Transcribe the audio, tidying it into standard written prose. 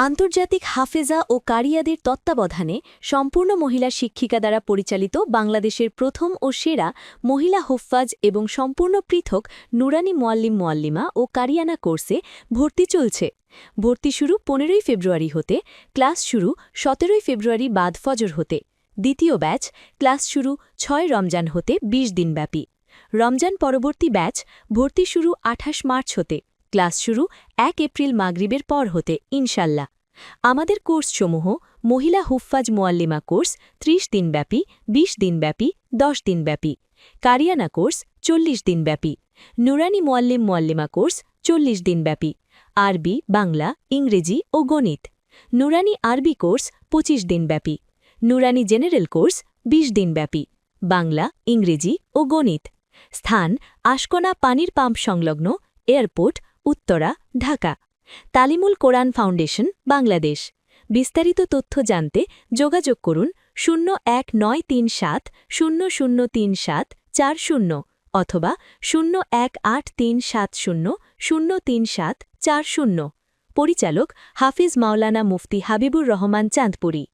আন্তর্জাতিক হাফেজা ও কারিয়াদের তত্ত্বাবধানে সম্পূর্ণ মহিলা শিক্ষিকা দ্বারা পরিচালিত বাংলাদেশের প্রথম ও সেরা মহিলা হুফফাজ এবং সম্পূর্ণ পৃথক নুরানি মোয়াল্লিমা ও কারিয়ানা কোর্সে ভর্তি চলছে। ভর্তি শুরু ১৫ই ফেব্রুয়ারি হতে, ক্লাস শুরু ১৭ই ফেব্রুয়ারি বাদ ফজর হতে। দ্বিতীয় ব্যাচ ক্লাস শুরু ৬ রমজান হতে ২০ দিনব্যাপী। রমজান পরবর্তী ব্যাচ ভর্তি শুরু ২৮ মার্চ হতে, ক্লাস শুরু ১ এপ্রিল মাগরিবের পর হতে ইনশাল্লাহ। আমাদের কোর্সসমূহ: মহিলা হুফফাজ মোয়াল্লিমা কোর্স ৩০ দিনব্যাপী, ২০ দিনব্যাপী, ১০ দিনব্যাপী। কারিয়ানা কোর্স ৪০ দিনব্যাপী। নুরানি মোয়াল্লিমা কোর্স ৪০ দিনব্যাপী। আরবি, বাংলা, ইংরেজি ও গণিত। নুরানি আরবি কোর্স ২৫ দিনব্যাপী। নুরানি জেনারেল কোর্স ২০ দিনব্যাপী। বাংলা, ইংরেজি ও গণিত। স্থান: আশকোনা পানির পাম্প সংলগ্ন, এয়ারপোর্ট, উত্তরা, ঢাকা। তালিমুল কোরআন ফাউন্ডেশন, বাংলাদেশ। বিস্তারিত তথ্য জানতে যোগাযোগ করুন ০১৯৩৭০০৩৭৪০ অথবা ০১৮৩৭০০৩৭৪০। পরিচালক: হাফিজ মাওলানা মুফতি হাবিবুর রহমান চাঁদপুরী।